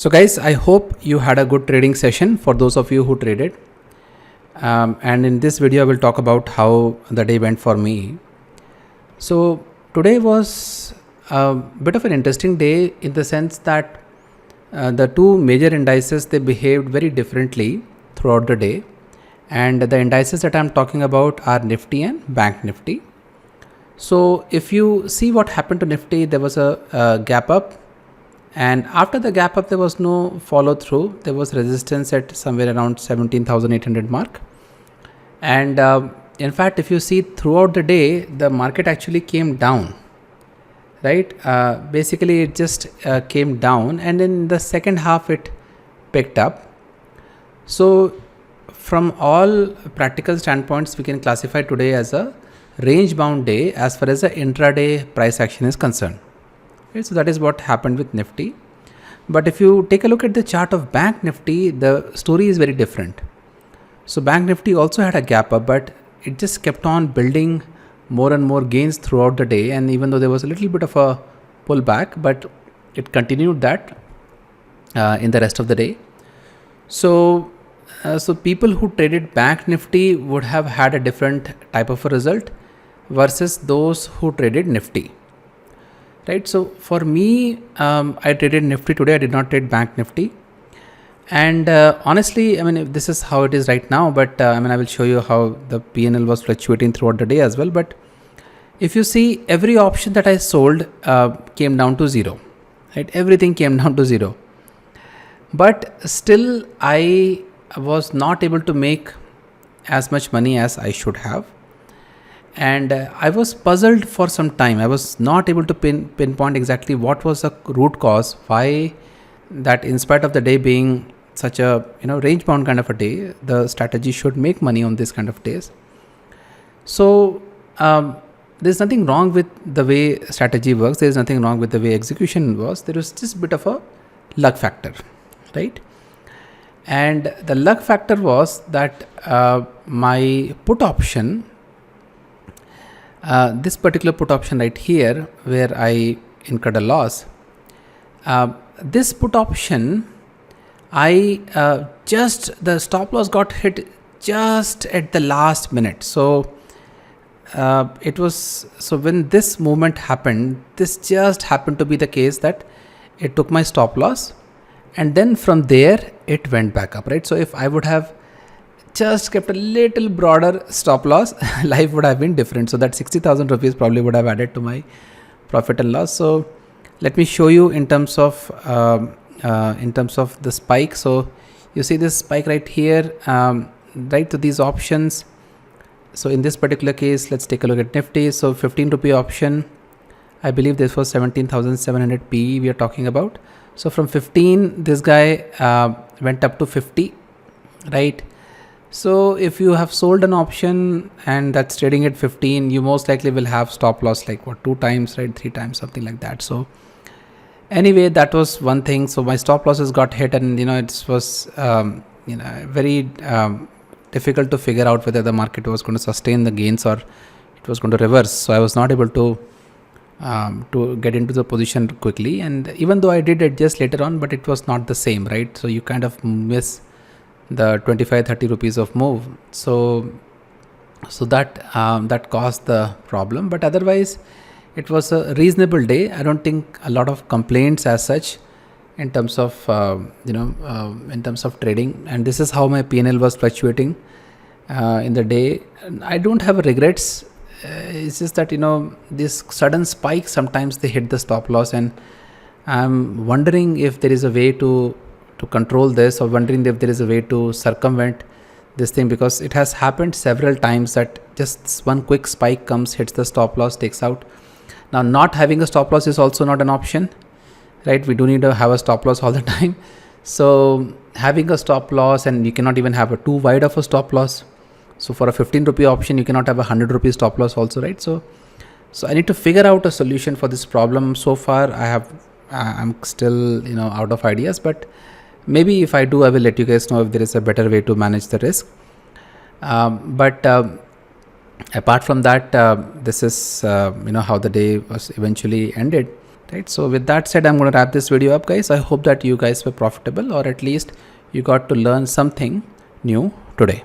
So guys, I hope you had a good trading session for those of you who traded. And in this video, I will talk about how the day went for me. So today was a bit of an interesting day in the sense that the two major indices, they behaved very differently throughout the day. And the indices that I'm talking about are Nifty and Bank Nifty. So if you see what happened to Nifty, there was a gap up. And after the gap up, there was no follow through. There was resistance at somewhere around 17,800 mark. And in fact, if you see throughout the day, the market actually came down, right? Basically, it just came down, and in the second half, it picked up. So from all practical standpoints, we can classify today as a range bound day as far as the intraday price action is concerned. Okay, so that is what happened with Nifty. But if you take a look at the chart of Bank Nifty, the story is very different. So Bank Nifty also had a gap up, but it just kept on building more and more gains throughout the day. And even though there was a little bit of a pullback, but it continued that in the rest of the day. So people who traded Bank Nifty would have had a different type of a result versus those who traded Nifty. Right. So for me, I traded Nifty today. I did not trade Bank Nifty. And honestly, I mean, this is how it is right now. But I will show you how the PNL was fluctuating throughout the day as well. But if you see, every option that I sold came down to zero. Right. Everything came down to zero. But still, I was not able to make as much money as I should have. And I was puzzled for some time. I was not able to pinpoint exactly what was the root cause, why that in spite of the day being such a range bound kind of a day, the strategy should make money on this kind of days. So there's nothing wrong with the way strategy works. There's nothing wrong with the way execution was. There was just a bit of a luck factor, right? And the luck factor was that my put option, this particular put option right here, where I incurred a loss, this put option, the stop loss got hit just at the last minute. So when this movement happened, this just happened to be the case that it took my stop loss, and then from there it went back up, right? So if I would have just kept a little broader stop loss, life would have been different. So that 60,000 rupees probably would have added to my profit and loss. So let me show you in terms of the spike. So you see this spike right here, right to these options. So in this particular case, let's take a look at Nifty. So 15 rupee option, I believe this was 17,700 PE we are talking about. So from 15, this guy went up to 50, right? So if you have sold an option and that's trading at 15, you most likely will have stop loss like 2 times, right? 3 times, something like that. So anyway, that was one thing. So my stop losses got hit, and it was very difficult to figure out whether the market was going to sustain the gains or it was going to reverse. So I was not able to get into the position quickly, and even though I did adjust later on, but it was not the same, right? So you kind of miss the 25-30 rupees of move. So that caused the problem. But otherwise, it was a reasonable day. I don't think a lot of complaints as such in terms of in terms of trading. And this is how my PNL was fluctuating in the day. I don't have regrets. It's just that this sudden spike, sometimes they hit the stop loss, and I'm wondering if there is a way to control this, or wondering if there is a way to circumvent this thing, because it has happened several times that just one quick spike comes, hits the stop loss, takes out. Now, not having a stop loss is also not an option, right? We do need to have a stop loss all the time. So having a stop loss, and you cannot even have a too wide of a stop loss. So for a 15 rupee option, you cannot have a 100 rupee stop loss also, right? So I need to figure out a solution for this problem. So far, I'm still out of ideas, but maybe if I do, I will let you guys know if there is a better way to manage the risk. But apart from that, this is how the day was eventually ended. right? So with that said, I'm going to wrap this video up, guys. I hope that you guys were profitable, or at least you got to learn something new today.